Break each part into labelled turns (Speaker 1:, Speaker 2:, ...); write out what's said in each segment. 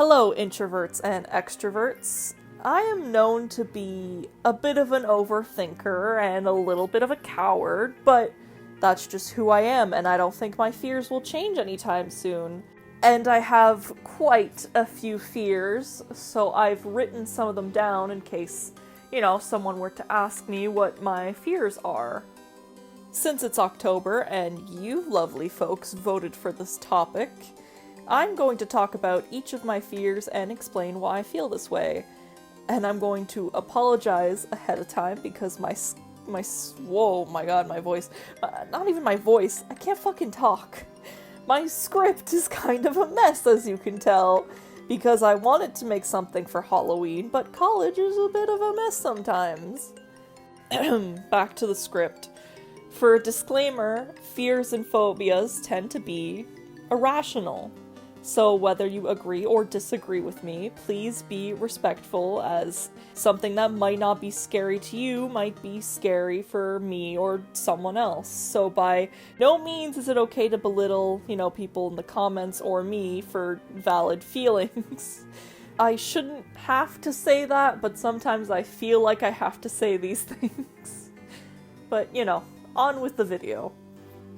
Speaker 1: Hello, introverts and extroverts. I am known to be a bit of an overthinker and a little bit of a coward, but that's just who I am, and I don't think my fears will change anytime soon. And I have quite a few fears, so I've written some of them down in case, someone were to ask me what my fears are. Since it's October and you lovely folks voted for this topic, I'm going to talk about each of my fears and explain why I feel this way. And I'm going to apologize ahead of time because whoa, my god, my voice. Not even my voice. I can't fucking talk. My script is kind of a mess, as you can tell, because I wanted to make something for Halloween, but college is a bit of a mess sometimes. Back to the script. For a disclaimer, fears and phobias tend to be irrational. So whether you agree or disagree with me, please be respectful, as something that might not be scary to you might be scary for me or someone else. So by no means is it okay to belittle, people in the comments or me for valid feelings. I shouldn't have to say that, but sometimes I feel like I have to say these things. But, on with the video.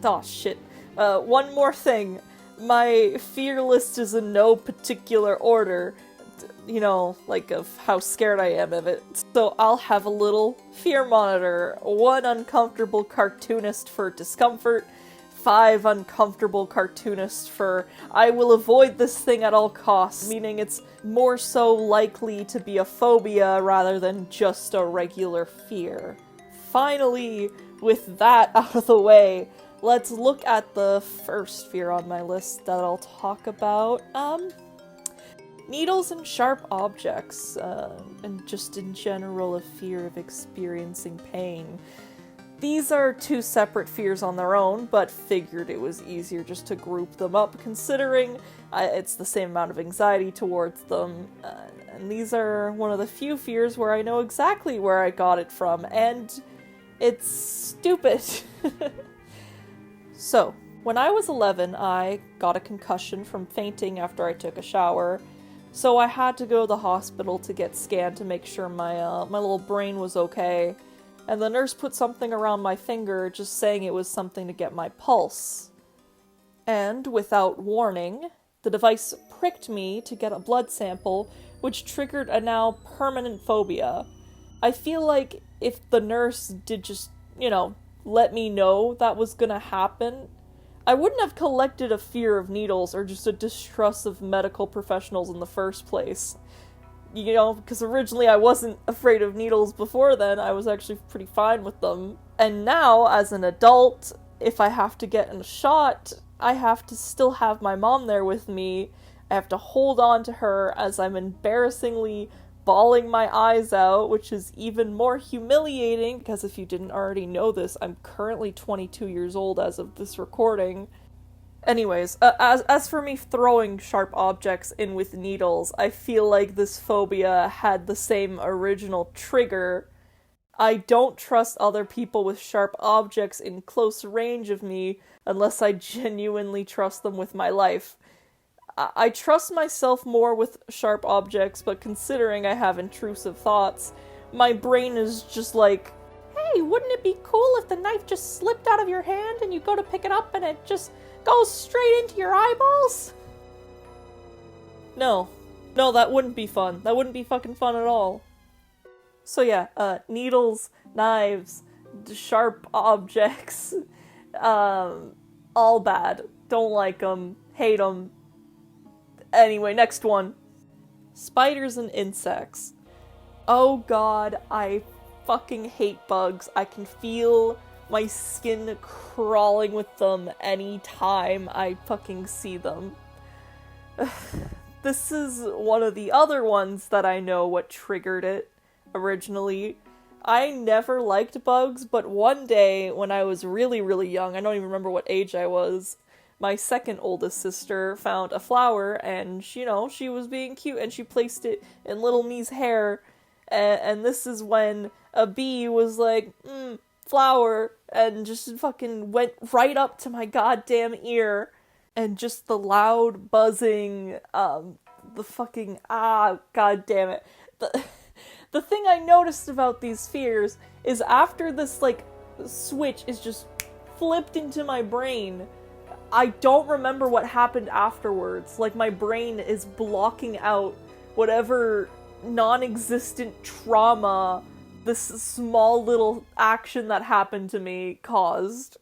Speaker 1: Aw, shit. One more thing. My fear list is in no particular order, of how scared I am of it. So I'll have a little fear monitor. 1 uncomfortable cartoonist for discomfort, 5 uncomfortable cartoonists for I will avoid this thing at all costs, meaning it's more so likely to be a phobia rather than just a regular fear. Finally, with that out of the way, let's look at the first fear on my list that I'll talk about. Needles and sharp objects, and just in general a fear of experiencing pain. These are 2 separate fears on their own, but figured it was easier just to group them up, considering it's the same amount of anxiety towards them. And these are one of the few fears where I know exactly where I got it from, and it's stupid. So, when I was 11, I got a concussion from fainting after I took a shower, so I had to go to the hospital to get scanned to make sure my little brain was okay, and the nurse put something around my finger just saying it was something to get my pulse. And, without warning, the device pricked me to get a blood sample, which triggered a now permanent phobia. I feel like if the nurse did just, let me know that was gonna happen, I wouldn't have collected a fear of needles or just a distrust of medical professionals in the first place. Because originally I wasn't afraid of needles before then, I was actually pretty fine with them. And now, as an adult, if I have to get in a shot, I have to still have my mom there with me. I have to hold on to her as I'm embarrassingly bawling my eyes out, which is even more humiliating, because if you didn't already know this, I'm currently 22 years old as of this recording. Anyways, as for me throwing sharp objects in with needles, I feel like this phobia had the same original trigger. I don't trust other people with sharp objects in close range of me unless I genuinely trust them with my life. I trust myself more with sharp objects, but considering I have intrusive thoughts, my brain is just like, hey, wouldn't it be cool if the knife just slipped out of your hand and you go to pick it up and it just goes straight into your eyeballs? No, that wouldn't be fun. That wouldn't be fucking fun at all. So yeah, needles, knives, sharp objects, all bad. Don't like them, hate them. Anyway, next one. Spiders and insects. Oh god, I fucking hate bugs. I can feel my skin crawling with them anytime I fucking see them. This is one of the other ones that I know what triggered it originally. I never liked bugs, but one day when I was really, really young, I don't even remember what age I was, my second oldest sister found a flower, and she was being cute, and she placed it in little me's hair, and this is when a bee was like, flower, and just fucking went right up to my goddamn ear, and just the loud buzzing, God damn it. The thing I noticed about these fears is after this, like, switch is just flipped into my brain, I don't remember what happened afterwards. Like, my brain is blocking out whatever non-existent trauma this small little action that happened to me caused.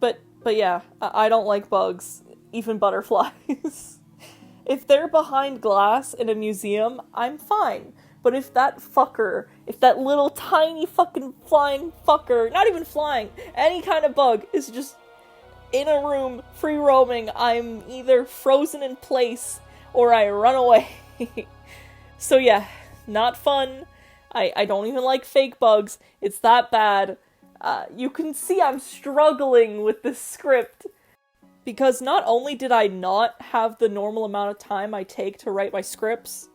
Speaker 1: But yeah, I don't like bugs, even butterflies. If they're behind glass in a museum, I'm fine. But if that little tiny fucking flying fucker, not even flying, any kind of bug is just in a room, free roaming, I'm either frozen in place or I run away. So yeah, not fun. I don't even like fake bugs. It's that bad. You can see I'm struggling with this script. Because not only did I not have the normal amount of time I take to write my scripts,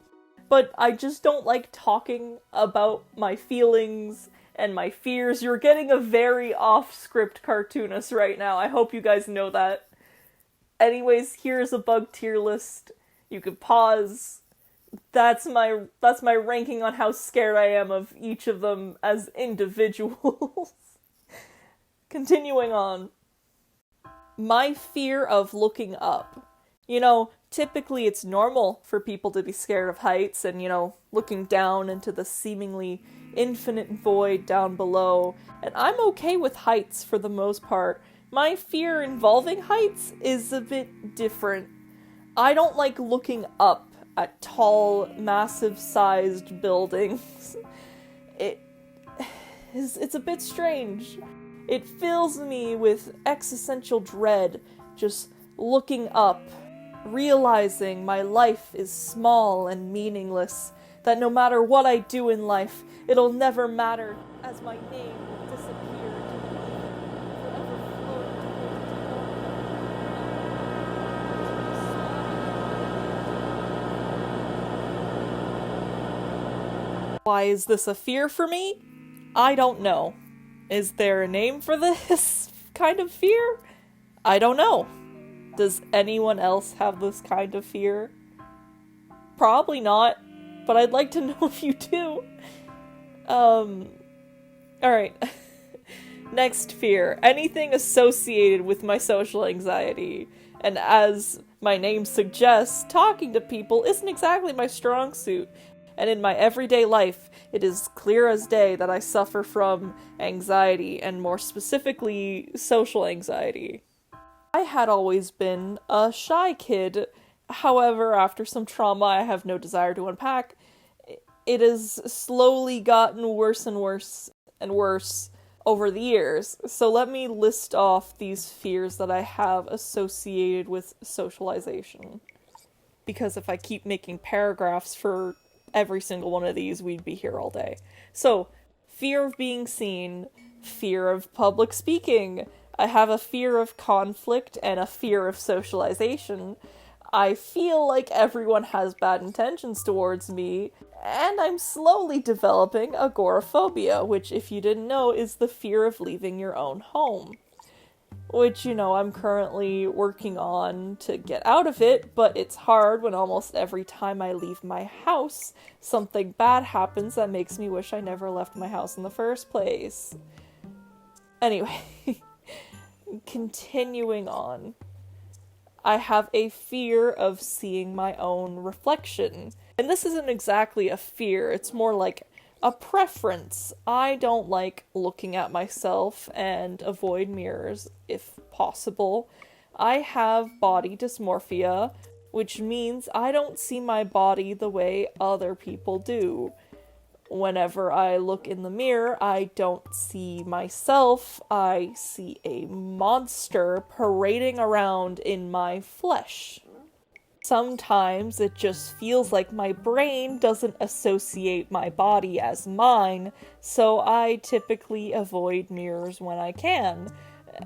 Speaker 1: but I just don't like talking about my feelings and my fears. You're getting a very off-script cartoonist right now. I hope you guys know that. Anyways, here's a bug tier list. You could pause. That's my ranking on how scared I am of each of them as individuals. Continuing on. My fear of looking up. You know, typically it's normal for people to be scared of heights and, looking down into the seemingly infinite void down below. And I'm okay with heights for the most part. My fear involving heights is a bit different. I don't like looking up at tall, massive-sized buildings. It's a bit strange. It fills me with existential dread, just looking up, realizing my life is small and meaningless, that no matter what I do in life, it'll never matter, as my name will disappear to the forever floating. Why is this a fear for me? I don't know. Is there a name for this kind of fear? I don't know. Does anyone else have this kind of fear? Probably not, but I'd like to know if you do. Alright. Next fear. Anything associated with my social anxiety. And as my name suggests, talking to people isn't exactly my strong suit. And in my everyday life, it is clear as day that I suffer from anxiety, and more specifically, social anxiety. I had always been a shy kid. However, after some trauma I have no desire to unpack, it has slowly gotten worse and worse and worse over the years. So let me list off these fears that I have associated with socialization. Because if I keep making paragraphs for every single one of these, we'd be here all day. So, fear of being seen, fear of public speaking. I have a fear of conflict and a fear of socialization. I feel like everyone has bad intentions towards me, and I'm slowly developing agoraphobia, which, if you didn't know, is the fear of leaving your own home. Which, I'm currently working on to get out of it, but it's hard when almost every time I leave my house, something bad happens that makes me wish I never left my house in the first place. Anyway, continuing on. I have a fear of seeing my own reflection. And this isn't exactly a fear, it's more like a preference. I don't like looking at myself and avoid mirrors if possible. I have body dysmorphia, which means I don't see my body the way other people do. Whenever I look in the mirror, I don't see myself. I see a monster parading around in my flesh. Sometimes it just feels like my brain doesn't associate my body as mine, so I typically avoid mirrors when I can.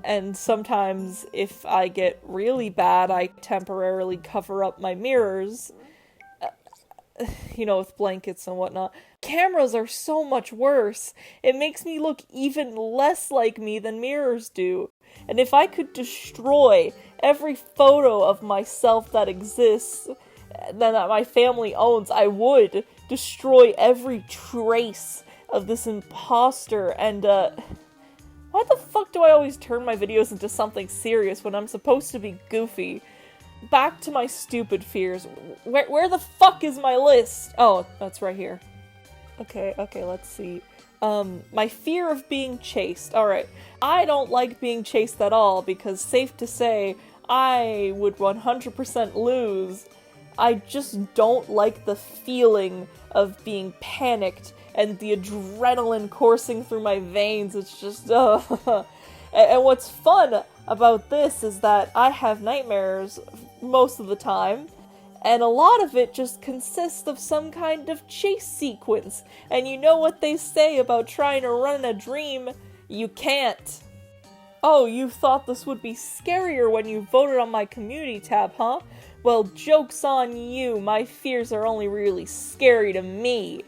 Speaker 1: And sometimes, if I get really bad, I temporarily cover up my mirrors, with blankets and whatnot. Cameras are so much worse. It makes me look even less like me than mirrors do. And if I could destroy every photo of myself that exists that my family owns, I would destroy every trace of this imposter. And why the fuck do I always turn my videos into something serious when I'm supposed to be goofy? Back to my stupid fears. Where the fuck is my list? Oh, that's right here. Okay, let's see. My fear of being chased. Alright, I don't like being chased at all, because safe to say, I would 100% lose. I just don't like the feeling of being panicked and the adrenaline coursing through my veins. It's just, And what's fun about this is that I have nightmares most of the time, and a lot of it just consists of some kind of chase sequence. And you know what they say about trying to run in a dream? You can't. Oh, you thought this would be scarier when you voted on my community tab, huh? Well, joke's on you. My fears are only really scary to me.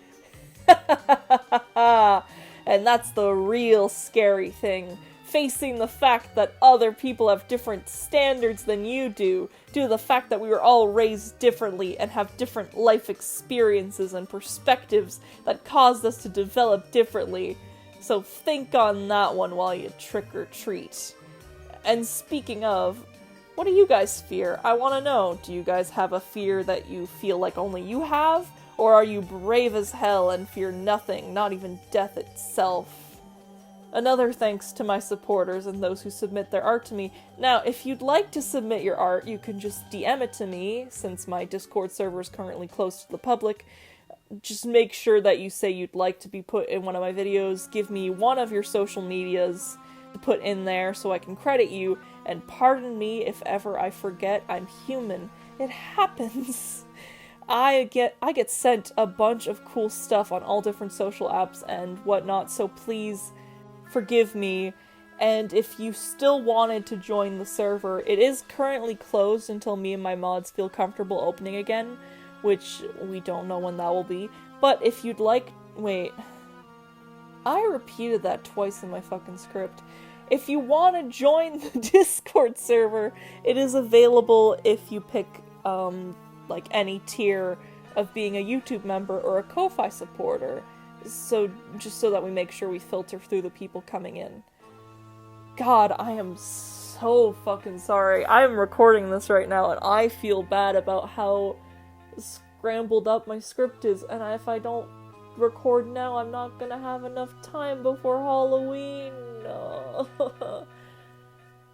Speaker 1: And that's the real scary thing. Facing the fact that other people have different standards than you do, due to the fact that we were all raised differently and have different life experiences and perspectives that caused us to develop differently. So think on that one while you trick or treat. And speaking of, what do you guys fear? I want to know. Do you guys have a fear that you feel like only you have? Or are you brave as hell and fear nothing, not even death itself? Another thanks to my supporters and those who submit their art to me. Now, if you'd like to submit your art, you can just DM it to me, since my Discord server is currently closed to the public. Just make sure that you say you'd like to be put in one of my videos. Give me one of your social medias to put in there so I can credit you. And pardon me if ever I forget, I'm human. It happens. I get sent a bunch of cool stuff on all different social apps and whatnot, so please forgive me. And if you still wanted to join the server, it is currently closed until me and my mods feel comfortable opening again, which we don't know when that will be. But if you'd like... Wait. I repeated that twice in my fucking script. If you want to join the Discord server, it is available if you pick, like, any tier of being a YouTube member or a Ko-Fi supporter. So, just so that we make sure we filter through the people coming in. God, I am so fucking sorry. I am recording this right now, and I feel bad about how scrambled up my script is, and if I don't record now, I'm not gonna have enough time before Halloween.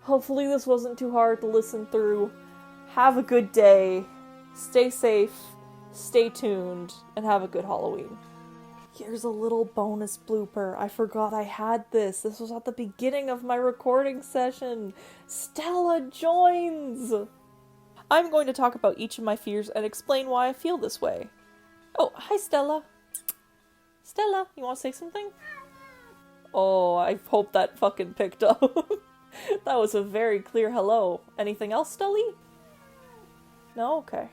Speaker 1: Hopefully this wasn't too hard to listen through. Have a good day. Stay safe. Stay tuned. And have a good Halloween. Here's a little bonus blooper. I forgot I had this. This was at the beginning of my recording session. Stella joins! I'm going to talk about each of my fears and explain why I feel this way. Oh, hi Stella. Stella, you want to say something? Oh, I hope that fucking picked up. That was a very clear hello. Anything else, Stelly? No? Okay.